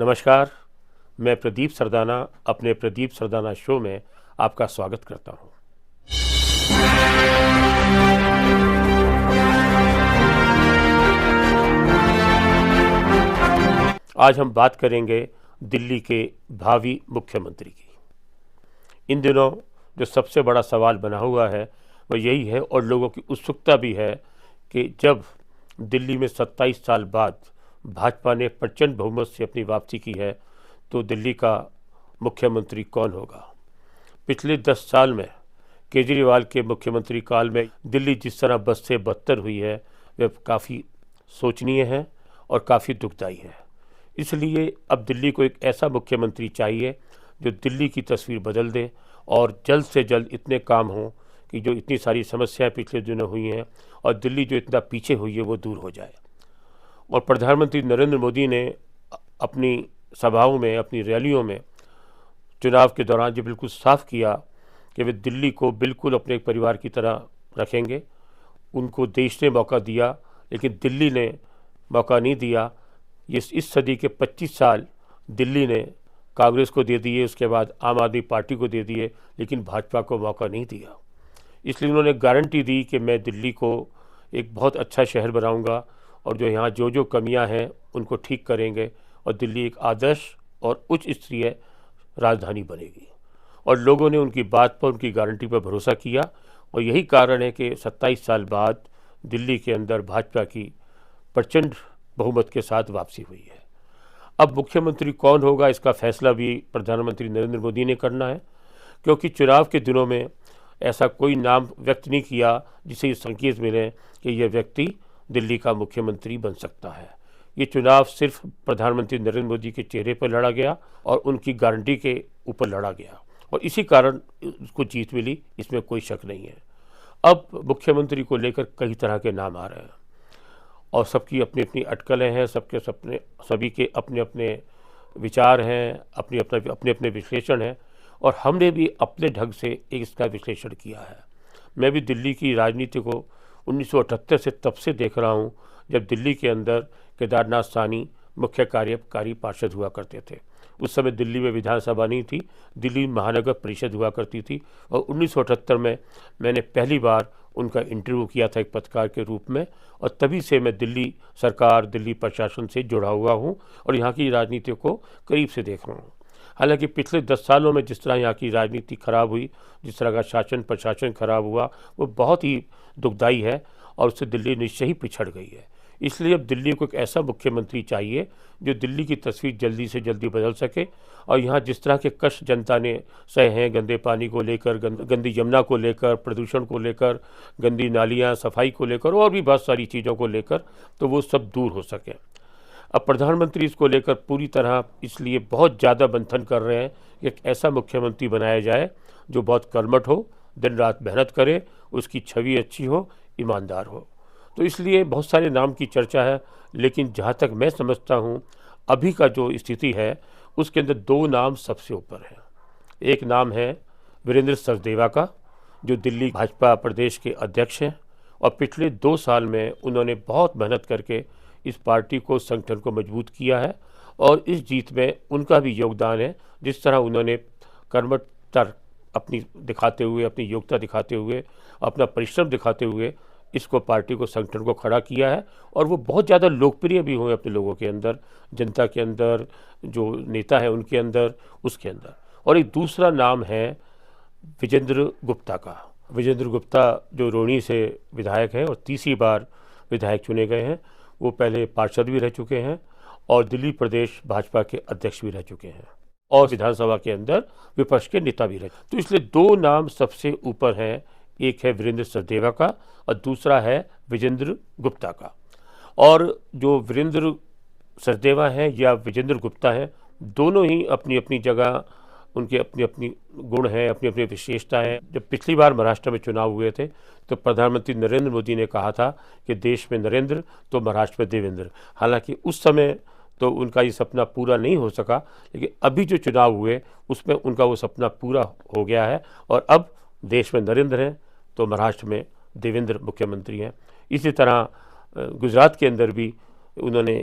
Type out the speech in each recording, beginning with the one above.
नमस्कार, मैं प्रदीप सरदाना अपने प्रदीप सरदाना शो में आपका स्वागत करता हूं। आज हम बात करेंगे दिल्ली के भावी मुख्यमंत्री की। इन दिनों जो सबसे बड़ा सवाल बना हुआ है वह यही है और लोगों की उत्सुकता भी है कि जब दिल्ली में 27 साल बाद भाजपा ने प्रचंड बहुमत से अपनी वापसी की है तो दिल्ली का मुख्यमंत्री कौन होगा। पिछले 10 साल में केजरीवाल के मुख्यमंत्री काल में दिल्ली जिस तरह बद से बदतर हुई है वह काफ़ी सोचनीय है और काफ़ी दुखदायी है। इसलिए अब दिल्ली को एक ऐसा मुख्यमंत्री चाहिए जो दिल्ली की तस्वीर बदल दे और जल्द से जल्द इतने काम हों कि जो इतनी सारी समस्याएं पिछले दिनों हुई हैं और दिल्ली जो इतना पीछे हुई है वो दूर हो जाए। और प्रधानमंत्री नरेंद्र मोदी ने अपनी सभाओं में, अपनी रैलियों में चुनाव के दौरान जो बिल्कुल साफ किया कि वे दिल्ली को बिल्कुल अपने एक परिवार की तरह रखेंगे। उनको देश ने मौका दिया लेकिन दिल्ली ने मौका नहीं दिया। इस सदी के 25 साल दिल्ली ने कांग्रेस को दे दिए, उसके बाद आम आदमी पार्टी को दे दिए, लेकिन भाजपा को मौका नहीं दिया। इसलिए उन्होंने गारंटी दी कि मैं दिल्ली को एक बहुत अच्छा शहर बनाऊंगा और जो यहाँ जो कमियां हैं उनको ठीक करेंगे और दिल्ली एक आदर्श और उच्च स्तरीय राजधानी बनेगी। और लोगों ने उनकी बात पर, उनकी गारंटी पर भरोसा किया और यही कारण है कि 27 साल बाद दिल्ली के अंदर भाजपा की प्रचंड बहुमत के साथ वापसी हुई है। अब मुख्यमंत्री कौन होगा इसका फैसला भी प्रधानमंत्री नरेंद्र मोदी ने करना है, क्योंकि चुनाव के दिनों में ऐसा कोई नाम व्यक्त नहीं किया जिसे ये संकेत मिले कि यह व्यक्ति दिल्ली का मुख्यमंत्री बन सकता है। ये चुनाव सिर्फ प्रधानमंत्री नरेंद्र मोदी के चेहरे पर लड़ा गया और उनकी गारंटी के ऊपर लड़ा गया और इसी कारण उसको जीत मिली, इसमें कोई शक नहीं है। अब मुख्यमंत्री को लेकर कई तरह के नाम आ रहे हैं और सबकी अपनी अपनी अटकलें हैं, सभी के अपने अपने विचार हैं, अपने अपने विश्लेषण हैं और हमने भी अपने ढंग से इसका विश्लेषण किया है। मैं भी दिल्ली की राजनीति को 1978 से तब से देख रहा हूँ जब दिल्ली के अंदर केदारनाथ साहनी मुख्य कार्यकारी पार्षद हुआ करते थे। उस समय दिल्ली में विधानसभा नहीं थी, दिल्ली महानगर परिषद हुआ करती थी और 1978 में मैंने पहली बार उनका इंटरव्यू किया था एक पत्रकार के रूप में और तभी से मैं दिल्ली सरकार, दिल्ली प्रशासन से जुड़ा हुआ हूँ और यहाँ की राजनीति को करीब से देख रहा हूँ। हालांकि पिछले 10 सालों में जिस तरह यहाँ की राजनीति खराब हुई, जिस तरह का शासन प्रशासन खराब हुआ, वो बहुत ही दुखदायी है और उससे दिल्ली निश्चय ही पिछड़ गई है। इसलिए अब दिल्ली को एक ऐसा मुख्यमंत्री चाहिए जो दिल्ली की तस्वीर जल्दी से जल्दी बदल सके और यहाँ जिस तरह के कष्ट जनता ने सहे हैं, गंदे पानी को लेकर, गंदी यमुना को लेकर, प्रदूषण को लेकर, गंदी नालियाँ, सफाई को लेकर और भी बहुत सारी चीज़ों को लेकर, तो वो सब दूर हो सके। अब प्रधानमंत्री इसको लेकर पूरी तरह इसलिए बहुत ज़्यादा मंथन कर रहे हैं कि एक ऐसा मुख्यमंत्री बनाया जाए जो बहुत कर्मठ हो, दिन रात मेहनत करे, उसकी छवि अच्छी हो, ईमानदार हो। तो इसलिए बहुत सारे नाम की चर्चा है, लेकिन जहाँ तक मैं समझता हूँ अभी का जो स्थिति है उसके अंदर 2 नाम सबसे ऊपर हैं। एक नाम है वीरेंद्र सचदेवा का, जो दिल्ली भाजपा प्रदेश के अध्यक्ष हैं और पिछले 2 साल में उन्होंने बहुत मेहनत करके इस पार्टी को, संगठन को मजबूत किया है और इस जीत में उनका भी योगदान है। जिस तरह उन्होंने कर्मठता अपनी दिखाते हुए, अपनी योग्यता दिखाते हुए, अपना परिश्रम दिखाते हुए इसको, पार्टी को, संगठन को खड़ा किया है और वो बहुत ज़्यादा लोकप्रिय भी हुए अपने लोगों के अंदर, जनता के अंदर, जो नेता है उनके अंदर, उसके अंदर। और एक दूसरा नाम है विजेंद्र गुप्ता का। विजेंद्र गुप्ता जो रोहिणी से विधायक हैं और तीसरी बार विधायक चुने गए हैं। वो पहले पार्षद भी रह चुके हैं और दिल्ली प्रदेश भाजपा के अध्यक्ष भी रह चुके हैं और विधानसभा के अंदर विपक्ष के नेता भी रहे। तो इसलिए 2 नाम सबसे ऊपर हैं, एक है वीरेंद्र सचदेवा का और दूसरा है विजेंद्र गुप्ता का। और जो वीरेंद्र सचदेवा हैं या विजेंद्र गुप्ता हैं, दोनों ही अपनी अपनी जगह, उनके अपनी अपनी गुण हैं, अपनी अपनी विशेषता हैं। जब पिछली बार महाराष्ट्र में चुनाव हुए थे तो प्रधानमंत्री नरेंद्र मोदी ने कहा था कि देश में नरेंद्र तो महाराष्ट्र में देवेंद्र। हालांकि उस समय तो उनका ये सपना पूरा नहीं हो सका, लेकिन अभी जो चुनाव हुए उसमें उनका वो सपना पूरा हो गया है और अब देश में नरेंद्र हैं तो महाराष्ट्र में देवेंद्र मुख्यमंत्री हैं। इसी तरह गुजरात के अंदर भी उन्होंने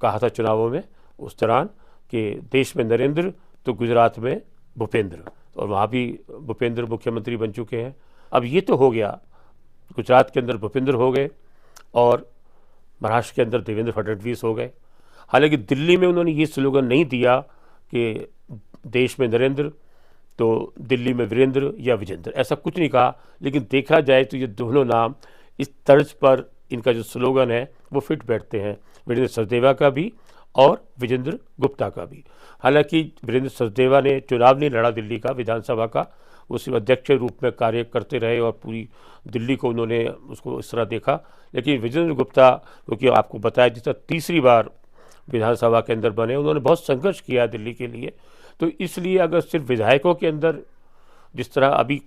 कहा था चुनावों में उस दौरान कि देश में नरेंद्र तो गुजरात में भूपेंद्र, और वहाँ भी भूपेंद्र मुख्यमंत्री बन चुके हैं। अब ये तो हो गया, गुजरात के अंदर भूपेंद्र हो गए और महाराष्ट्र के अंदर देवेंद्र फडणवीस हो गए। हालांकि दिल्ली में उन्होंने ये स्लोगन नहीं दिया कि देश में नरेंद्र तो दिल्ली में वीरेंद्र या विजेंद्र, ऐसा कुछ नहीं कहा। लेकिन देखा जाए तो ये दोनों नाम इस तर्ज पर इनका जो स्लोगन है वो फिट बैठते हैं, वीरेंद्र सचदेवा का भी और विजेंद्र गुप्ता का भी। हालांकि वीरेंद्र सचदेवा ने चुनाव नहीं लड़ा दिल्ली का, विधानसभा का, वो सिर्फ अध्यक्ष के रूप में कार्य करते रहे और पूरी दिल्ली को उन्होंने उसको इस तरह देखा। लेकिन विजेंद्र गुप्ता, क्योंकि आपको बताया जिस तरह तीसरी बार विधानसभा के अंदर बने, उन्होंने बहुत संघर्ष किया दिल्ली के लिए। तो इसलिए अगर सिर्फ विधायकों के अंदर, जिस तरह अभी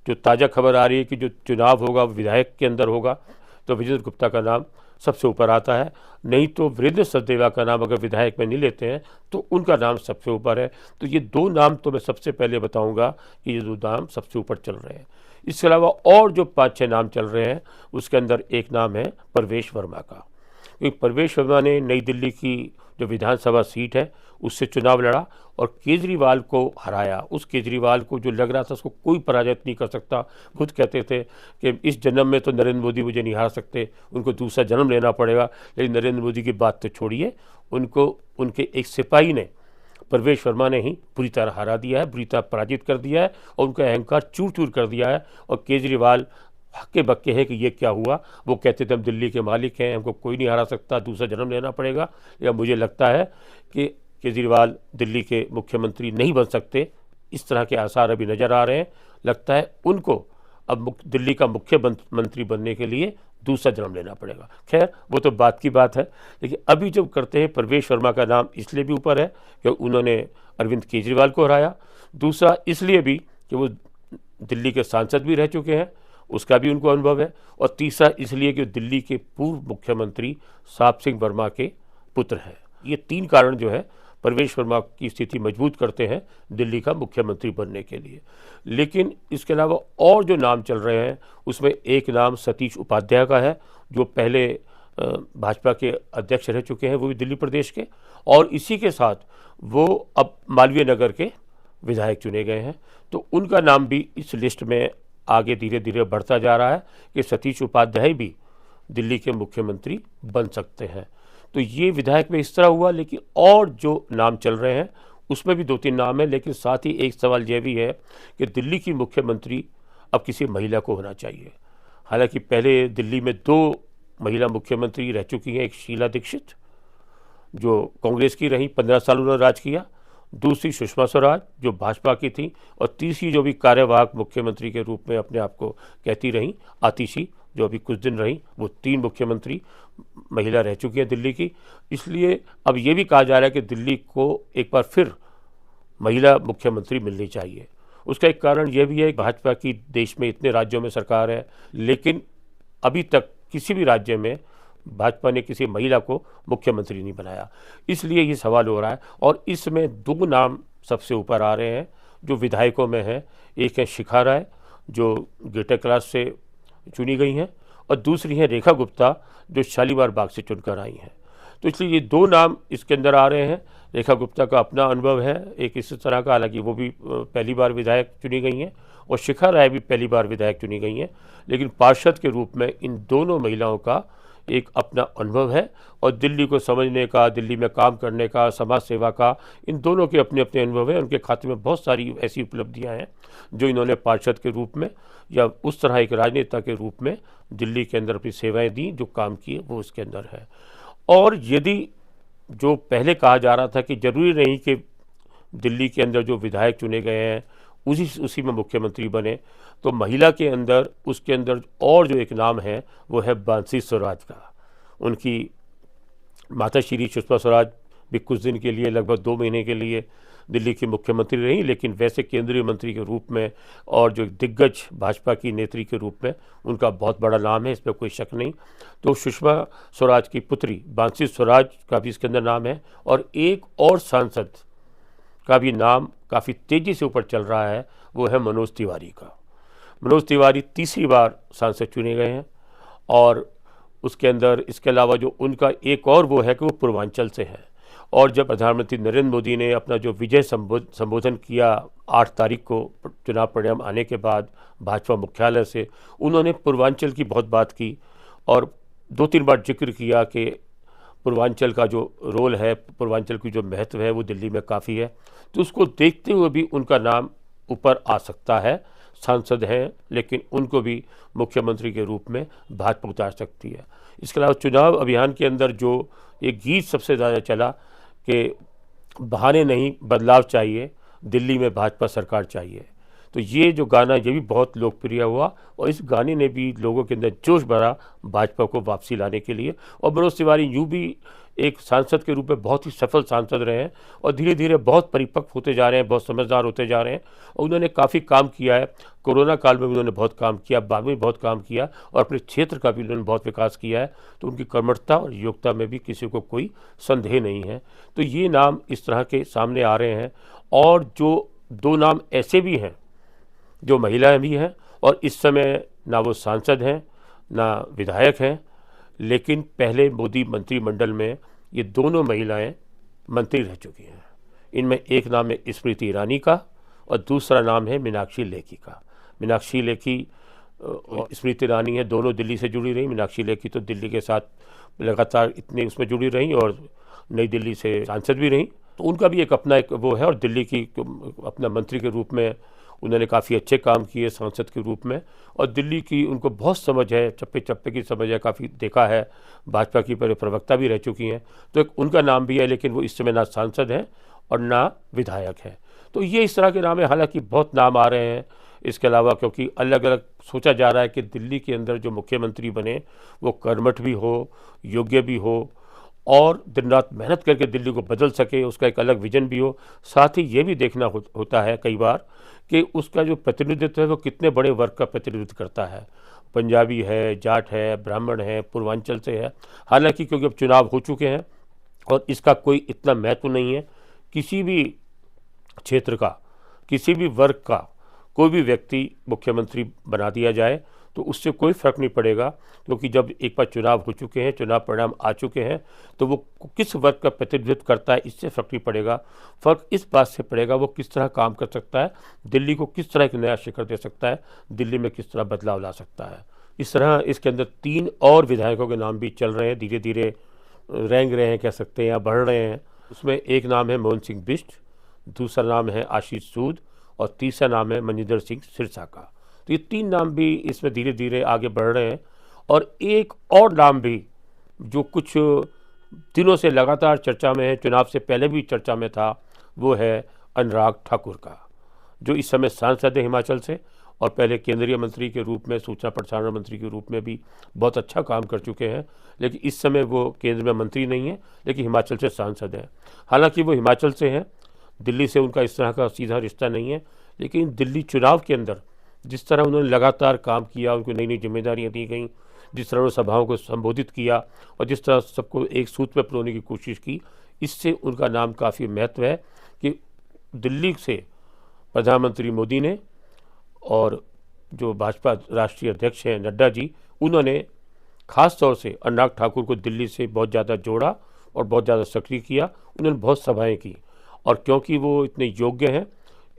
जो ताज़ा खबर आ रही है कि जो चुनाव होगा वो विधायक के अंदर होगा, तो विजेंद्र गुप्ता का नाम सबसे ऊपर आता है। नहीं तो वीरेंद्र सचदेवा का नाम अगर विधायक में नहीं लेते हैं तो उनका नाम सबसे ऊपर है। तो ये दो नाम तो मैं सबसे पहले बताऊंगा कि ये दो नाम सबसे ऊपर चल रहे हैं। इसके अलावा और जो 5-6 नाम चल रहे हैं उसके अंदर एक नाम है परवेश वर्मा का, क्योंकि परवेश वर्मा ने नई दिल्ली की जो विधानसभा सीट है उससे चुनाव लड़ा और केजरीवाल को हराया। उस केजरीवाल को जो लग रहा था उसको कोई पराजित नहीं कर सकता, खुद कहते थे कि इस जन्म में तो नरेंद्र मोदी मुझे नहीं हरा सकते, उनको दूसरा जन्म लेना पड़ेगा। लेकिन नरेंद्र मोदी की बात तो छोड़िए, उनको उनके एक सिपाही ने, परवेश वर्मा ने ही पूरी तरह हरा दिया है, पूरी तरह पराजित कर दिया है और उनका अहंकार चूर चूर कर दिया है। और केजरीवाल हक्के बक्के हैं कि ये क्या हुआ। वो कहते थे हम दिल्ली के मालिक हैं, हमको कोई नहीं हरा सकता, दूसरा जन्म लेना पड़ेगा। या मुझे लगता है कि केजरीवाल दिल्ली के मुख्यमंत्री नहीं बन सकते, इस तरह के आसार अभी नज़र आ रहे हैं। लगता है उनको अब दिल्ली का मुख्यमंत्री बनने के लिए दूसरा जन्म लेना पड़ेगा। खैर वो तो बात की बात है। लेकिन अभी जब करते हैं, परवेश वर्मा का नाम इसलिए भी ऊपर है कि उन्होंने अरविंद केजरीवाल को हराया, दूसरा इसलिए भी कि वो दिल्ली के सांसद भी रह चुके हैं, उसका भी उनको अनुभव है, और तीसरा इसलिए कि दिल्ली के पूर्व मुख्यमंत्री साप सिंह वर्मा के पुत्र हैं। ये 3 कारण जो है परवेश वर्मा की स्थिति मजबूत करते हैं दिल्ली का मुख्यमंत्री बनने के लिए। लेकिन इसके अलावा और जो नाम चल रहे हैं उसमें एक नाम सतीश उपाध्याय का है, जो पहले भाजपा के अध्यक्ष रह चुके हैं, वो भी दिल्ली प्रदेश के, और इसी के साथ वो अब मालवीय नगर के विधायक चुने गए हैं। तो उनका नाम भी इस लिस्ट में आगे धीरे धीरे बढ़ता जा रहा है कि सतीश उपाध्याय भी दिल्ली के मुख्यमंत्री बन सकते हैं। तो ये विधायक में इस तरह हुआ। लेकिन और जो नाम चल रहे हैं उसमें भी 2-3 नाम हैं। लेकिन साथ ही एक सवाल यह भी है कि दिल्ली की मुख्यमंत्री अब किसी महिला को होना चाहिए। हालांकि पहले दिल्ली में 2 महिला मुख्यमंत्री रह चुकी हैं, एक शीला दीक्षित जो कांग्रेस की रही, 15 साल उन्होंने राज किया, दूसरी सुषमा स्वराज जो भाजपा की थी, और तीसरी जो भी कार्यवाहक मुख्यमंत्री के रूप में अपने आप को कहती रहीं, आतिशी, जो अभी कुछ दिन रही। वो 3 मुख्यमंत्री महिला रह चुकी हैं दिल्ली की। इसलिए अब ये भी कहा जा रहा है कि दिल्ली को एक बार फिर महिला मुख्यमंत्री मिलनी चाहिए। उसका एक कारण यह भी है कि भाजपा की देश में इतने राज्यों में सरकार है, लेकिन अभी तक किसी भी राज्य में भाजपा ने किसी महिला को मुख्यमंत्री नहीं बनाया। इसलिए ये सवाल हो रहा है। और इसमें 2 नाम सबसे ऊपर आ रहे हैं जो विधायकों में हैं। एक है शिखा राय जो ग्रेटर क्लास से चुनी गई हैं, और दूसरी हैं रेखा गुप्ता जो शालीमार बाग से चुनकर आई हैं। तो इसलिए ये 2 नाम इसके अंदर आ रहे हैं। रेखा गुप्ता का अपना अनुभव है एक इस तरह का, हालांकि वो भी पहली बार विधायक चुनी गई हैं, और शिखा राय भी पहली बार विधायक चुनी गई हैं। लेकिन पार्षद के रूप में इन दोनों महिलाओं का एक अपना अनुभव है, और दिल्ली को समझने का, दिल्ली में काम करने का, समाज सेवा का, इन दोनों के अपने अपने अनुभव हैं। उनके खाते में बहुत सारी ऐसी उपलब्धियां हैं जो इन्होंने पार्षद के रूप में या उस तरह एक राजनेता के रूप में दिल्ली के अंदर अपनी सेवाएं दी, जो काम किए वो उसके अंदर है। और यदि जो पहले कहा जा रहा था कि जरूरी नहीं कि दिल्ली के अंदर जो विधायक चुने गए हैं उसी में मुख्यमंत्री बने, तो महिला के अंदर उसके अंदर और जो एक नाम है वो है बांसी स्वराज का। उनकी माता श्री सुषमा स्वराज भी कुछ दिन के लिए, लगभग 2 महीने के लिए दिल्ली की मुख्यमंत्री रही, लेकिन वैसे केंद्रीय मंत्री के रूप में और जो दिग्गज भाजपा की नेत्री के रूप में उनका बहुत बड़ा नाम है, इसमें कोई शक नहीं। तो सुषमा स्वराज की पुत्री बांसी स्वराज का भी इसके अंदर नाम है। और एक और सांसद का भी नाम काफ़ी तेज़ी से ऊपर चल रहा है, वो है मनोज तिवारी का। मनोज तिवारी तीसरी बार सांसद चुने गए हैं, और उसके अंदर इसके अलावा जो उनका एक और वो है कि वो पूर्वांचल से है, और जब प्रधानमंत्री नरेंद्र मोदी ने अपना जो विजय संबोधन किया 8 तारीख को चुनाव परिणाम आने के बाद भाजपा मुख्यालय से, उन्होंने पूर्वांचल की बहुत बात की और 2-3 बार जिक्र किया कि पूर्वांचल का जो रोल है, पूर्वांचल की जो महत्व है वो दिल्ली में काफ़ी है। तो उसको देखते हुए भी उनका नाम ऊपर आ सकता है। सांसद हैं लेकिन उनको भी मुख्यमंत्री के रूप में भाजपा उतार सकती है। इसके अलावा चुनाव अभियान के अंदर जो एक गीत सबसे ज़्यादा चला कि बहाने नहीं बदलाव चाहिए, दिल्ली में भाजपा सरकार चाहिए, तो ये जो गाना ये भी बहुत लोकप्रिय हुआ और इस गाने ने भी लोगों के अंदर जोश भरा भाजपा को वापसी लाने के लिए। और मनोज तिवारी यूँ भी एक सांसद के रूप में बहुत ही सफल सांसद रहे हैं और धीरे धीरे बहुत परिपक्व होते जा रहे हैं, बहुत समझदार होते जा रहे हैं और उन्होंने काफ़ी काम किया है। कोरोना काल में भी उन्होंने बहुत काम किया, बाद में बहुत काम किया और अपने क्षेत्र का भी उन्होंने बहुत विकास किया है। तो उनकी कर्मठता और योग्यता में भी किसी को कोई संदेह नहीं है। तो ये नाम इस तरह के सामने आ रहे हैं। और जो 2 नाम ऐसे भी हैं जो महिलाएं भी हैं और इस समय ना वो सांसद हैं ना विधायक हैं, लेकिन पहले मोदी मंत्रिमंडल में ये दोनों महिलाएं मंत्री रह चुकी हैं। इनमें एक नाम है स्मृति ईरानी का और दूसरा नाम है मीनाक्षी लेखी का। मीनाक्षी लेखी और स्मृति ईरानी है, दोनों दिल्ली से जुड़ी रही। मीनाक्षी लेखी तो दिल्ली के साथ लगातार इतने उसमें जुड़ी रही और नई दिल्ली से सांसद भी रही। तो उनका भी एक अपना एक वो है और दिल्ली की अपना मंत्री के रूप में उन्होंने काफ़ी अच्छे काम किए सांसद के रूप में और दिल्ली की उनको बहुत समझ है, चप्पे चप्पे की समझ है, काफ़ी देखा है। भाजपा की पहले प्रवक्ता भी रह चुकी हैं। तो एक उनका नाम भी है, लेकिन वो इस समय ना सांसद हैं और ना विधायक हैं। तो ये इस तरह के नाम है। हालांकि बहुत नाम आ रहे हैं इसके अलावा, क्योंकि अलग अलग सोचा जा रहा है कि दिल्ली के अंदर जो मुख्यमंत्री बने वो कर्मठ भी हो, योग्य भी हो और दिन रात मेहनत करके दिल्ली को बदल सके, उसका एक अलग विजन भी हो। साथ ही ये भी देखना होता है कई बार कि उसका जो प्रतिनिधित्व है वो कितने बड़े वर्ग का प्रतिनिधित्व करता है। पंजाबी है, जाट है, ब्राह्मण है, पूर्वांचल से है। हालांकि क्योंकि अब चुनाव हो चुके हैं और इसका कोई इतना महत्व नहीं है, किसी भी क्षेत्र का, किसी भी वर्ग का कोई भी व्यक्ति मुख्यमंत्री बना दिया जाए तो उससे कोई फ़र्क नहीं पड़ेगा, क्योंकि जब एक बार चुनाव हो चुके हैं, चुनाव परिणाम आ चुके हैं, तो वो किस वर्ग का प्रतिनिधित्व करता है इससे फ़र्क नहीं पड़ेगा। फ़र्क इस बात से पड़ेगा वो किस तरह काम कर सकता है, दिल्ली को किस तरह एक नया शिखर दे सकता है, दिल्ली में किस तरह बदलाव ला सकता है। इस तरह इसके अंदर 3 और विधायकों के नाम भी चल रहे हैं, धीरे धीरे रेंग रहे हैं कह सकते हैं या बढ़ रहे हैं। उसमें एक नाम है मोहन सिंह बिष्ट, दूसरा नाम है आशीष सूद और तीसरा नाम है मनिंदर सिंह सिरसा का। तो ये 3 नाम भी इसमें धीरे धीरे आगे बढ़ रहे हैं। और एक और नाम भी जो कुछ दिनों से लगातार चर्चा में है, चुनाव से पहले भी चर्चा में था, वो है अनुराग ठाकुर का, जो इस समय सांसद है हिमाचल से और पहले केंद्रीय मंत्री के रूप में, सूचना प्रसारण मंत्री के रूप में भी बहुत अच्छा काम कर चुके हैं। लेकिन इस समय वो केंद्र में मंत्री नहीं है, लेकिन हिमाचल से सांसद हैं। हालांकि वो हिमाचल से हैं, दिल्ली से उनका इस तरह का सीधा रिश्ता नहीं है, लेकिन दिल्ली चुनाव के अंदर जिस तरह उन्होंने लगातार काम किया, उनको नई नई जिम्मेदारियाँ दी गई, जिस तरह उन्होंने सभाओं को संबोधित किया और जिस तरह सबको एक सूत्र में पिरोने की कोशिश की, इससे उनका नाम काफ़ी महत्व है कि दिल्ली से प्रधानमंत्री मोदी ने और जो भाजपा राष्ट्रीय अध्यक्ष हैं नड्डा जी, उन्होंने ख़ास तौर से अनुराग ठाकुर को दिल्ली से बहुत ज़्यादा जोड़ा और बहुत ज़्यादा सक्रिय किया। उन्होंने बहुत सभाएँ की और क्योंकि वो इतने योग्य हैं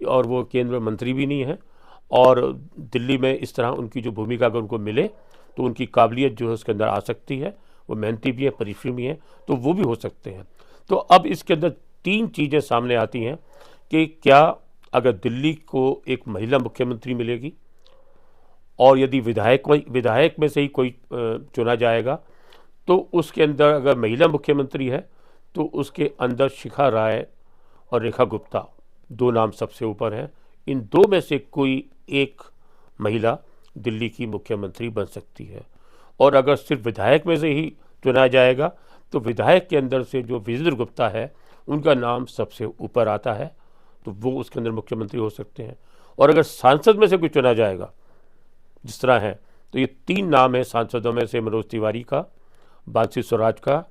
और वो केंद्र में मंत्री भी नहीं हैं और दिल्ली में इस तरह उनकी जो भूमिका अगर उनको मिले तो उनकी काबिलियत जो है उसके अंदर आ सकती है। वो मेहनती भी है, परिश्रमी भी हैं, तो वो भी हो सकते हैं। तो अब इसके अंदर 3 चीज़ें सामने आती हैं कि क्या अगर दिल्ली को एक महिला मुख्यमंत्री मिलेगी और यदि विधायक में से ही कोई चुना जाएगा तो उसके अंदर अगर महिला मुख्यमंत्री है तो उसके अंदर शिखा राय और रेखा गुप्ता 2 नाम सबसे ऊपर हैं। इन 2 में से कोई एक महिला दिल्ली की मुख्यमंत्री बन सकती है। और अगर सिर्फ विधायक में से ही चुना जाएगा तो विधायक के अंदर से जो विजेंद्र गुप्ता है उनका नाम सबसे ऊपर आता है, तो वो उसके अंदर मुख्यमंत्री हो सकते हैं। और अगर सांसद में से कोई चुना जाएगा जिस तरह है, तो ये 3 नाम हैं सांसदों में से, मनोज तिवारी का, बांसी स्वराज का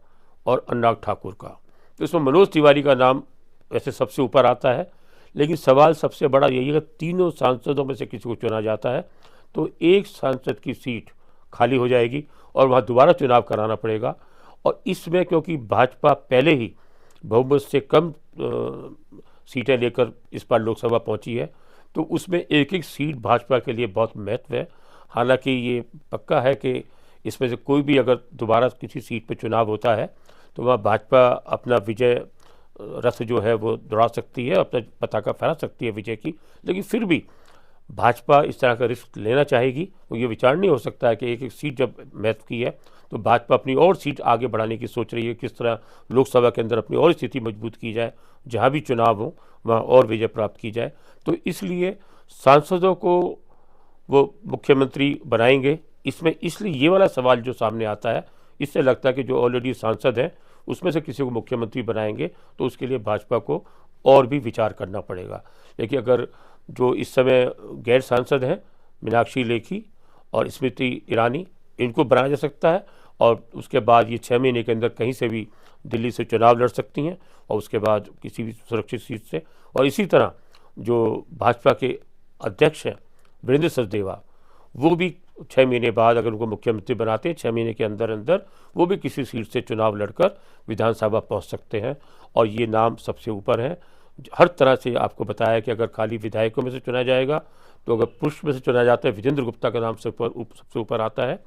और अनुराग ठाकुर का। तो इसमें मनोज तिवारी का नाम वैसे सबसे ऊपर आता है, लेकिन सवाल सबसे बड़ा यही है कि तीनों सांसदों में से किसी को चुना जाता है तो एक सांसद की सीट खाली हो जाएगी और वहाँ दोबारा चुनाव कराना पड़ेगा। और इसमें क्योंकि भाजपा पहले ही बहुमत से कम सीटें लेकर इस बार लोकसभा पहुंची है, तो उसमें एक एक सीट भाजपा के लिए बहुत महत्व है। हालांकि ये पक्का है कि इसमें से कोई भी अगर दोबारा किसी सीट पर चुनाव होता है तो वहाँ भाजपा अपना विजय रथ जो है वो दौड़ा सकती है, अपना पताका फहरा सकती है विजय की। लेकिन फिर भी भाजपा इस तरह का रिस्क लेना चाहेगी। वो ये विचार नहीं हो सकता है कि एक एक सीट जब महत्व की है तो भाजपा अपनी और सीट आगे बढ़ाने की सोच रही है, किस तरह लोकसभा के अंदर अपनी और स्थिति मजबूत की जाए, जहाँ भी चुनाव हो वहाँ और विजय प्राप्त की जाए। तो इसलिए सांसदों को वो मुख्यमंत्री बनाएंगे। इसमें इसलिए ये वाला सवाल जो सामने आता है, इससे लगता है कि जो ऑलरेडी सांसद हैं उसमें से किसी को मुख्यमंत्री बनाएंगे तो उसके लिए भाजपा को और भी विचार करना पड़ेगा। लेकिन अगर जो इस समय गैर सांसद हैं मीनाक्षी लेखी और स्मृति ईरानी, इनको बनाया जा सकता है और उसके बाद ये 6 महीने के अंदर कहीं से भी दिल्ली से चुनाव लड़ सकती हैं और उसके बाद किसी भी सुरक्षित सीट से। और इसी तरह जो भाजपा के अध्यक्ष हैं वीरेंद्र सचदेवा, वो भी 6 महीने बाद अगर उनको मुख्यमंत्री बनाते हैं 6 महीने के अंदर अंदर वो भी किसी सीट से चुनाव लड़कर विधानसभा पहुंच सकते हैं। और ये नाम सबसे ऊपर है। हर तरह से आपको बताया कि अगर खाली विधायकों में से चुना जाएगा तो अगर पुरुष में से चुना जाता है विजेंद्र गुप्ता का नाम सबसे ऊपर आता है।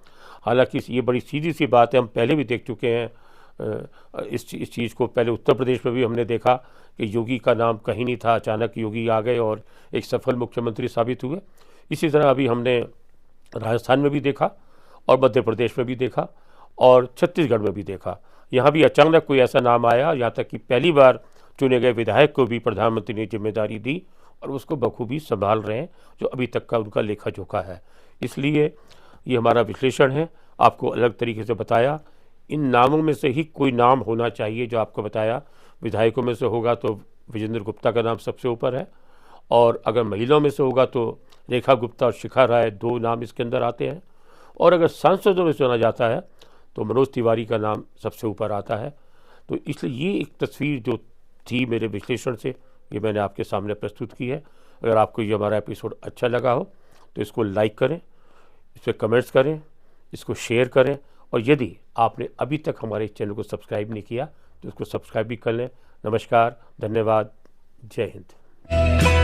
हालांकि ये बड़ी सीधी सी बात है, हम पहले भी देख चुके हैं इस चीज़ को। पहले उत्तर प्रदेश में भी हमने देखा कि योगी का नाम कहीं नहीं था, अचानक योगी आ गए और एक सफल मुख्यमंत्री साबित हुए। इसी तरह अभी हमने राजस्थान में भी देखा और मध्य प्रदेश में भी देखा और छत्तीसगढ़ में भी देखा। यहाँ भी अचानक कोई ऐसा नाम आया, यहाँ तक कि पहली बार चुने गए विधायक को भी प्रधानमंत्री ने जिम्मेदारी दी और उसको बखूबी संभाल रहे हैं, जो अभी तक का उनका लेखा जोखा है। इसलिए ये हमारा विश्लेषण है, आपको अलग तरीके से बताया। इन नामों में से ही कोई नाम होना चाहिए जो आपको बताया। विधायकों में से होगा तो विजेंद्र गुप्ता का नाम सबसे ऊपर है और अगर महिलाओं में से होगा तो रेखा गुप्ता और शिखा राय, 2 नाम इसके अंदर आते हैं। और अगर सांसदों में चुना जाता है तो मनोज तिवारी का नाम सबसे ऊपर आता है। तो इसलिए ये एक तस्वीर जो थी मेरे विश्लेषण से, ये मैंने आपके सामने प्रस्तुत की है। अगर आपको ये हमारा एपिसोड अच्छा लगा हो तो इसको लाइक करें, इस पर कमेंट्स करें, इसको शेयर करें और यदि आपने अभी तक हमारे चैनल को सब्सक्राइब नहीं किया तो इसको सब्सक्राइब भी कर लें। नमस्कार, धन्यवाद, जय हिंद।